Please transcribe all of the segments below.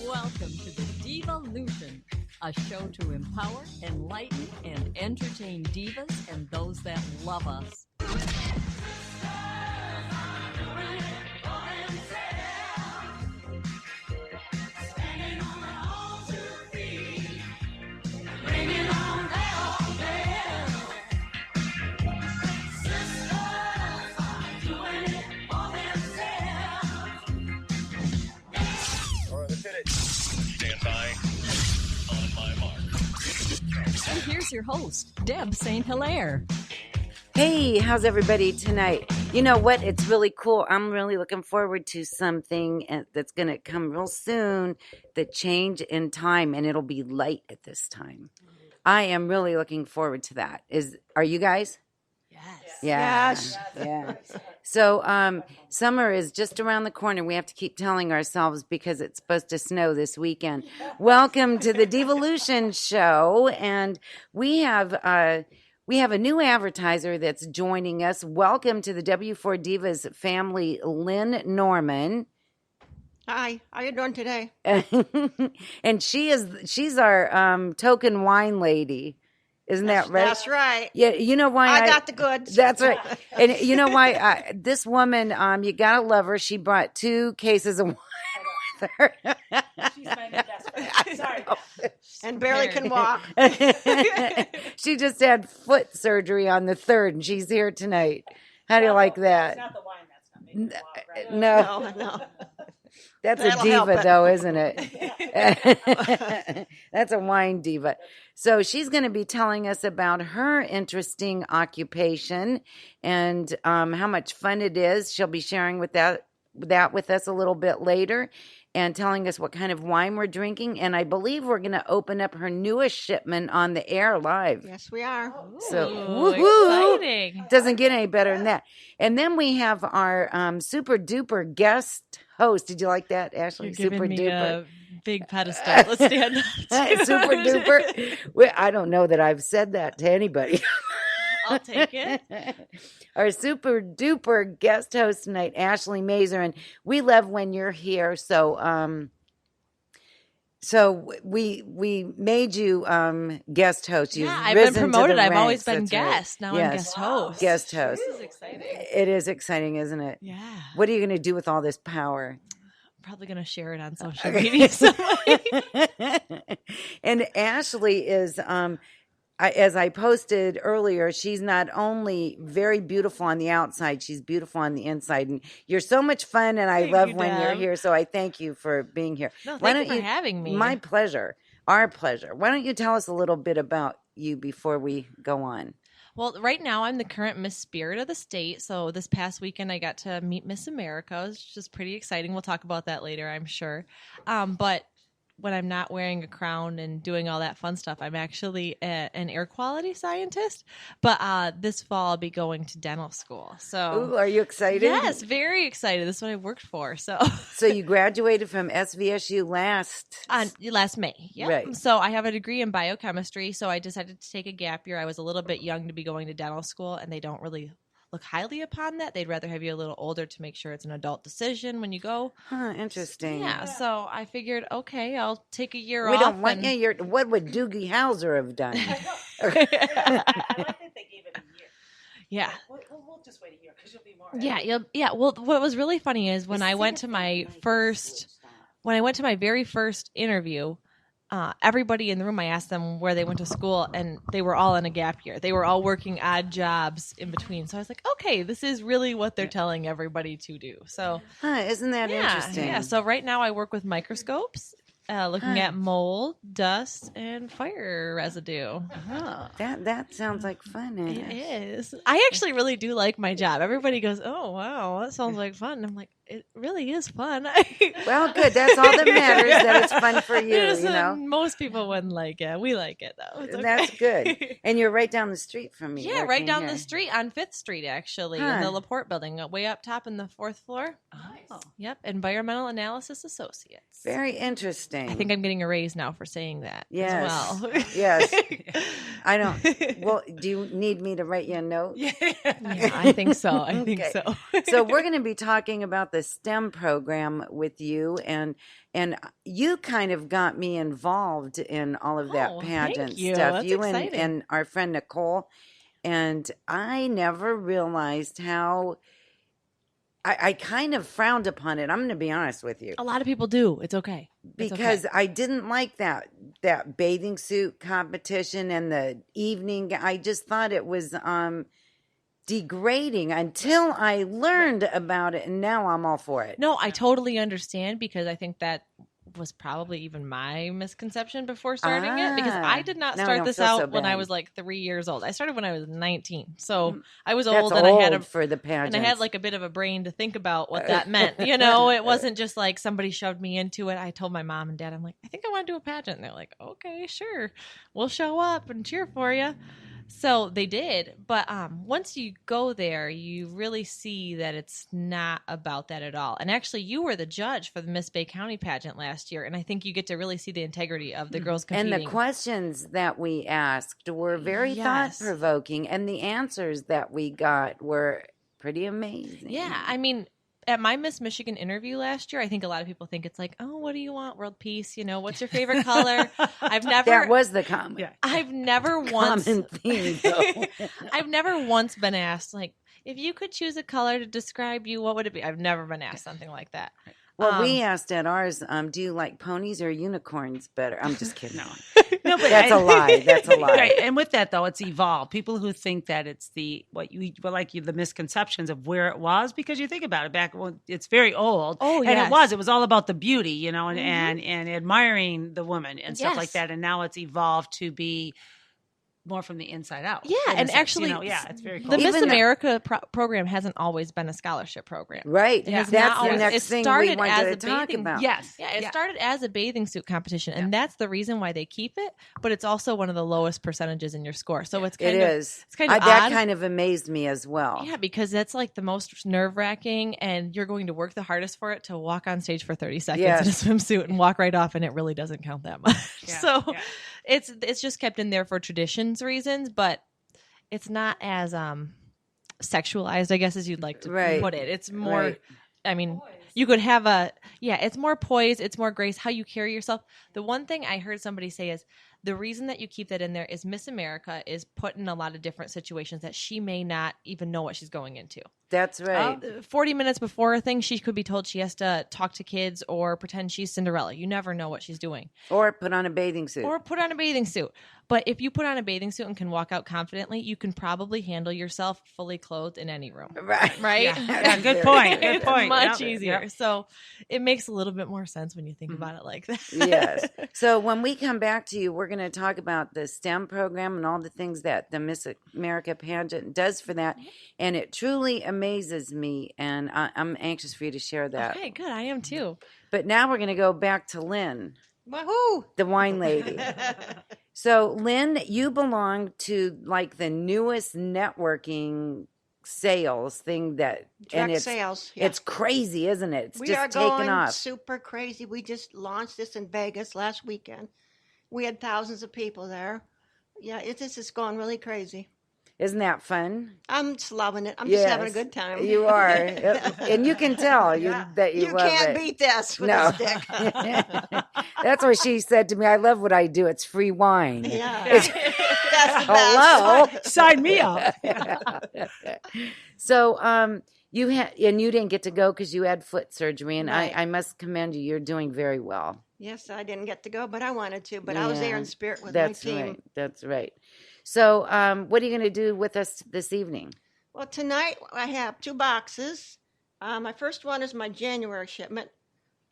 Welcome to the DIVALUTION, a show to empower, enlighten, and entertain divas and those that love us. Stand by. On my mark. And here's your host, Deb St.Hilaire. Hey, how's everybody tonight? You know what? It's really cool. I'm really looking forward to something that's going to come real soon, the change in time, and it'll be light at this time. I am really looking forward to that. Are you guys? Yes. Yeah. So, summer is just around the corner. We have to keep telling ourselves because it's supposed to snow this weekend. Welcome to the DIVALUTION show, and we have a new advertiser that's joining us. Welcome to the W4 Divas family, Lynne Norman. Hi, how you doing today? And she's our token wine lady. Isn't that right? That's right. Yeah, you know why I got the goods. That's right. And you know why this woman, you gotta love her. She brought 2 cases of wine with her. She's my best friend. Sorry. And barely can walk. She just had foot surgery on the 3rd, and she's here tonight. How do you like that? It's not the wine that's not making her walk, right? No. No. That's That'll a diva, help it. though, isn't it? That's a wine diva. So she's going to be telling us about her interesting occupation and how much fun it is. She'll be sharing that with us a little bit later and telling us what kind of wine we're drinking. And I believe we're going to open up her newest shipment on the air live. Yes, we are. So, Ooh, woohoo! exciting. Doesn't get any better than that. And then we have our super duper guest host. Did you like that, Ashley? You're Super giving me duper. a big pedestal. Let's stand up. Super duper. Well, I don't know that I've said that to anybody. I'll take it. Our super duper guest host tonight, ASHLI MASER, and we love when you're here. So, we made you guest host. You've Yeah, I've been risen to the promoted. I've always ranks. been That's right. guest. Now I'm Yes. guest host. Guest host. This is exciting. It is exciting, isn't it? Yeah. What are you going to do with all this power? I'm probably going to share it on social media somewhere. And Ashley is, as I posted earlier, she's not only very beautiful on the outside, she's beautiful on the inside. And you're so much fun, and I Thank love you, when you're Deb. here. So I thank you for being here. No, Why thank don't you for having me. My pleasure. Our pleasure. Why don't you tell us a little bit about you before we go on? Well, right now I'm the current Miss Spirit of the state. So this past weekend I got to meet Miss America, which is pretty exciting. We'll talk about that later, I'm sure. But when I'm not wearing a crown and doing all that fun stuff, I'm actually an air quality scientist. But this fall I'll be going to dental school. So Ooh, are you excited? yes, very excited. This is what I worked for. So So you graduated from SVSU last May. Yeah. Right. So I have a degree in biochemistry. So I decided to take a gap year. I was a little bit young to be going to dental school, and they don't really look highly upon that. They'd rather have you a little older to make sure it's an adult decision when you go. Huh, interesting. Yeah. So I figured, okay, I'll take a year We off. don't want you. What would Doogie Howser have done? I like that they gave it a year. Yeah. We'll just wait a year because you'll be more. Yeah. Well, what was really funny is when I went to my very first interview, everybody in the room, I asked them where they went to school, and they were all in a gap year. They were all working odd jobs in between. So I was like, okay, this is really what they're telling everybody to do. So Isn't that interesting? yeah. So right now I work with microscopes, looking at mold, dust, and fire residue. Oh, that sounds like fun. It is. I actually really do like my job. Everybody goes, "Oh wow, that sounds like fun." I'm like, it really is fun. Well, good. That's all that matters. That it's fun for you. Yes, You know, most people wouldn't like it. We like it though. It's okay. That's good. And you're right down the street from me. Yeah, right working down here. the street on 5th Street, actually, in Huh. the LaPorte building, way up top in the 4th floor. Nice. Yep, Environmental Analysis Associates. Very interesting. I think I'm getting a raise now for saying that Yes. as well. Yes. I don't. Well, do you need me to write you a note? Yeah, I think so. I think Okay. so. So we're going to be talking about the STEM program with you, and you kind of got me involved in all of that Oh, pageant thank you. stuff. That's You exciting. and our friend Nicole, and I never realized how I kind of frowned upon it. I'm going to be honest with you. A lot of people do. It's okay. It's Because okay. I didn't like that bathing suit competition and the evening. I just thought it was degrading until I learned about it, and now I'm all for it. No, I totally understand, because I think that was probably even my misconception before starting it, because I did not now I start don't this feel so out when I bad. was like 3 years old. I started when I was 19. So I was That's old, and I had old for the pageants. and I had like a bit of a brain to think about what that meant. You know, it wasn't just like somebody shoved me into it. I told my mom and dad, I'm like, I think I want to do a pageant. And they're like, okay, sure. We'll show up and cheer for you. So they did. But once you go there, you really see that it's not about that at all. And actually, you were the judge for the Miss Bay County pageant last year. And I think you get to really see the integrity of the girls competing. And the questions that we asked were very Yes. thought-provoking, and the answers that we got were pretty amazing. Yeah, I mean, at my Miss Michigan interview last year, I think a lot of people think it's like, oh, what do you want? World peace? You know, what's your favorite color? That was the comment. Yeah. I've never once, Common theme, though. I've never once been asked, like, if you could choose a color to describe you, what would it be? I've never been asked something like that. Well, we asked at ours, do you like ponies or unicorns better? I'm just kidding. No, but That's a lie. That's a lie. Right. And with that, though, it's evolved. People who think that it's the misconceptions of where it was, because you think about it back when it's very old. Oh, and yes. it was all about the beauty, you know, and admiring the woman and stuff like Yes. that. And now it's evolved to be more from the inside out. Yeah, in a and sense, actually, you know, it's very cool. The Miss Even the- America program hasn't always been a scholarship program. Right. It has That's not the always- next it thing we started wanted as to a talk bathing- about. Yes. Yeah, it started as a bathing suit competition, and that's the reason why they keep it. But it's also one of the lowest percentages in your score, so it's kind It of is. It's kind of that odd. kind of amazed me as well. Yeah, because that's like the most nerve wracking, and you're going to work the hardest for it to walk on stage for 30 seconds Yes. in a swimsuit and walk right off, and it really doesn't count that much. Yeah, So yeah. it's just kept in there for traditions reasons, but it's not as sexualized, I guess, as you'd like to Right. put it. It's more. Right. I mean, you could have it's more poise, it's more grace, how you carry yourself. The one thing I heard somebody say is the reason that you keep that in there is Miss America is put in a lot of different situations that she may not even know what she's going into. That's right. 40 minutes before a thing, she could be told she has to talk to kids or pretend she's Cinderella. You never know what she's doing. Or put on a bathing suit. Or put on a bathing suit. But if you put on a bathing suit and can walk out confidently, you can probably handle yourself fully clothed in any room. Right. Right? Yeah, good point. Good It's point. much Yep, easier. yep. So it makes a little bit more sense when you think about it like that. Yes. So when we come back to you, we're going to talk about the STEM program and all the things that the Miss America pageant does for that. And it truly amazes me. And I'm anxious for you to share that. Okay, good. I am too. But now we're going to go back to Lynn, Wahoo! the wine lady. So, Lynn, you belong to like the newest networking sales thing that, and Direct it's sales. Yeah. it's crazy, isn't it? It's We just are taken going off. super crazy. We just launched this in Vegas last weekend. We had thousands of people there. Yeah, this is going really crazy. Isn't that fun? I'm just loving it. I'm just having a Yes, good time. You are, and you can tell that you You love can't it. beat this with No. a stick. That's what she said to me. I love what I do. It's free wine. Yeah. It's- That's the Hello. best. Sign me up. So, you had, and you didn't get to go because you had foot surgery, and Right. I must commend you. You're doing very well. Yes, I didn't get to go, but I wanted to. But I was there Yeah, in spirit with That's my team. right. That's right. So, what are you going to do with us this evening? Well, tonight I have 2 boxes. My first one is my January shipment.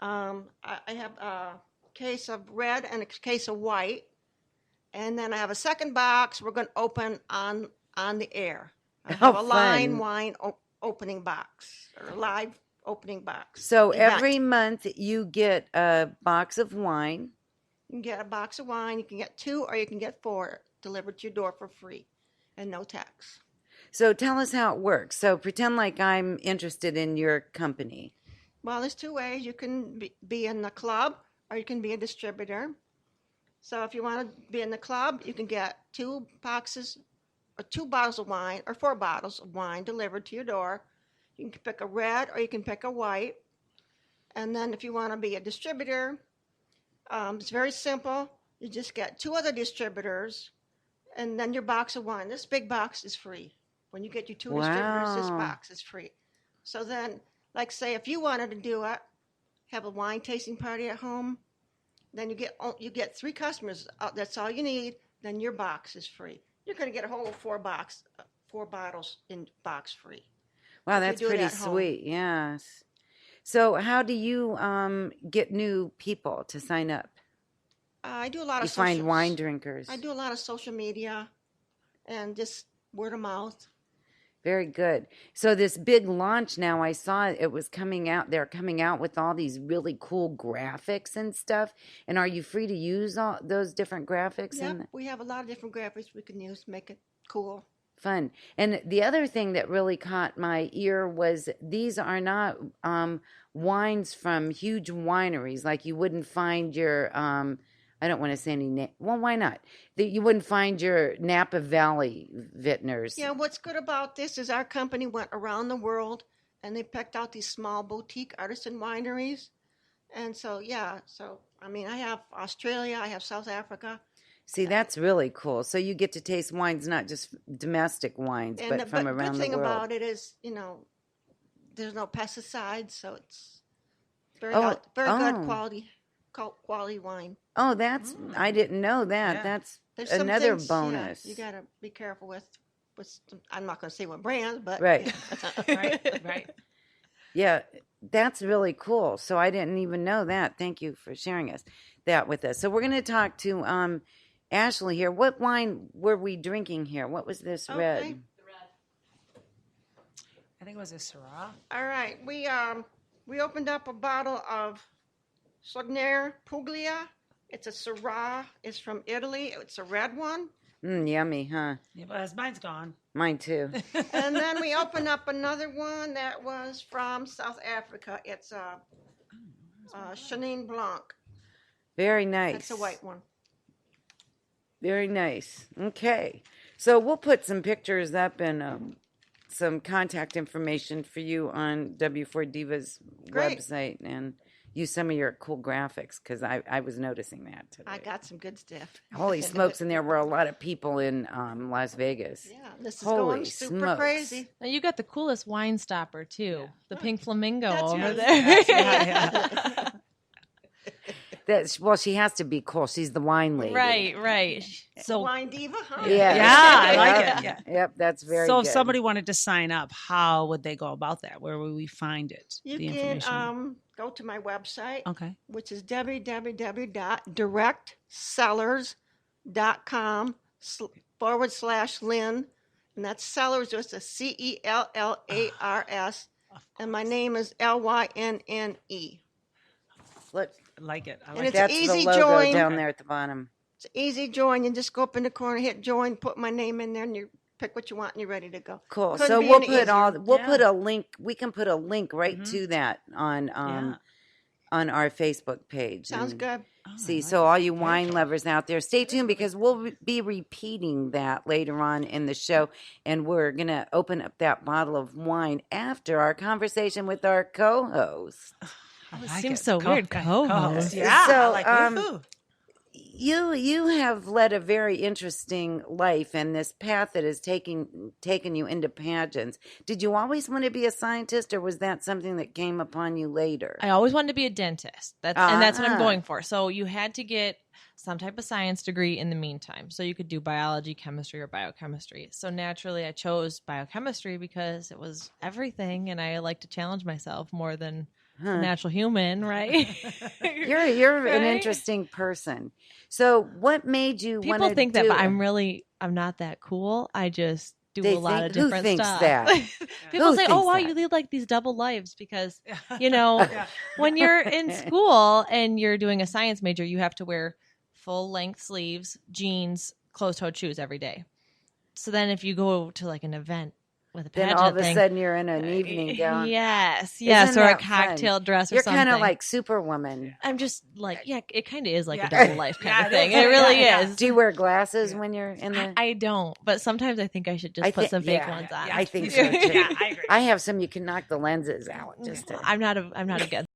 I have a case of red and a case of white. And then I have a second box we're going to open on the air. I have a line fun. wine opening box, or live opening box. So event. every month you get a box of wine. You can get a box of wine. You can get 2 or you can get 4 delivered to your door for free and no tax. So tell us how it works. So pretend like I'm interested in your company. Well, there's 2 ways. You can be in the club or you can be a distributor. So if you want to be in the club, you can get 2 boxes or 2 bottles of wine or 4 bottles of wine delivered to your door. You can pick a red or you can pick a white. And then if you want to be a distributor, it's very simple. You just get 2 other distributors, and then your box of wine. This big box is free. When you get your 2 distributors, this Wow. box is free. So then, like say, if you wanted to do it, have a wine tasting party at home, then you get 3 customers. That's all you need. Then your box is free. You're going to get a whole 4 bottles in box free. Wow, If you that's do it pretty at home. sweet. Yes. So, how do you get new people to sign up? I do a lot You of find wine drinkers. I do a lot of social media, and just word of mouth. Very good. So this big launch now, I saw it was coming out. They're coming out with all these really cool graphics and stuff. And are you free to use all those different graphics? Yep, And we have a lot of different graphics we can use to make it cool. fun. And the other thing that really caught my ear was these are not wines from huge wineries. Like you wouldn't find your I don't want to say any name. Well, why not? You wouldn't find your Napa Valley vintners. Yeah, what's good about this is our company went around the world and they picked out these small boutique artisan wineries. And so, I mean, I have Australia, I have South Africa. See, that's really cool. So you get to taste wines, not just domestic wines, And but from the around good the thing world. about it is, there's no pesticides, so it's very Oh, good oh. quality wine. Oh, that's I didn't know that. Yeah. That's There's some another things, bonus. you got to be careful with I'm not going to say what brands, but Right. Right. Yeah, that's really cool. So I didn't even know that. Thank you for sharing that with us. So we're going to talk to Ashley here. What wine were we drinking here? What was this Okay. red? I think it was a Syrah. All right, we opened up a bottle of St.Hilaire Puglia. It's a Syrah. It's from Italy. It's a red one. Yummy, huh? Yeah, but mine's gone. Mine too. And then we opened up another one that was from South Africa. It's a Chenin Blanc. Very nice. That's a white one. Very nice. Okay. So we'll put some pictures up and some contact information for you on W4Diva's Great. website and use some of your cool graphics because I was noticing that today. I got some good stuff. Holy smokes, and there were a lot of people in Las Vegas. Yeah, this is Holy going super smokes. crazy. Now you got the coolest wine stopper too. The pink flamingo That's over right. there. Yeah. Well, she has to be cool. She's the wine lady. Right. So Wine diva, huh? Yeah. Yeah, I like Yep. it. Yeah. Yep, that's very So good. if somebody wanted to sign up, how would they go about that? Where would we find it? You the can information. go to my website, Okay. which is www.directsellers.com/Lynn. And that's sellers, just a CELLARS. And my name is LYNNE. Look, I like it. I And like it's it. that's easy the logo join. down there at the bottom. It's an easy join. You just go up in the corner, hit join, put my name in there, and you pick what you want, and you're ready to go. Cool. Couldn't So be we'll any put easier. put a link. We can put a link right to that on Yeah. on our Facebook page. Sounds and good. See, so all you wine lovers out there, stay tuned because we'll be repeating that later on in the show, and we're gonna open up that bottle of wine after our conversation with our co-host. I It like seems it. so weird, co-host. Yeah. So, I like it. Ooh. You have led a very interesting life, and this path that has taken you into pageants. Did you always want to be a scientist, or was that something that came upon you later? I always wanted to be a dentist. And that's what I'm Ah. going for. So you had to get some type of science degree in the meantime. So you could do biology, chemistry, or biochemistry. So naturally I chose biochemistry because it was everything and I like to challenge myself more than a natural human, right? You're an Right? interesting person. So what made you want People to think do that, but it? I'm not that cool. I just do They a lot think- of who different thinks stuff. that? People Who say, thinks "Oh, wow, that? you lead like these double lives," because when you're in school and you're doing a science major, you have to wear full length sleeves, jeans, closed toed shoes every day. So then, if you go to like an event with a Then pageant all of a thing, sudden you're in an evening gown. yes, Isn't or a that fun? cocktail dress or You're something. kind of like Superwoman. I'm just like, yeah, it kind of is like Yeah. a double life kind Yeah, of it thing. is. It really Yeah. is. Do you wear glasses when you're in the? I don't, but sometimes I think I should just put some fake ones on. I think so too. Yeah, I agree. I have some you can knock the lenses out. Just to, I'm not against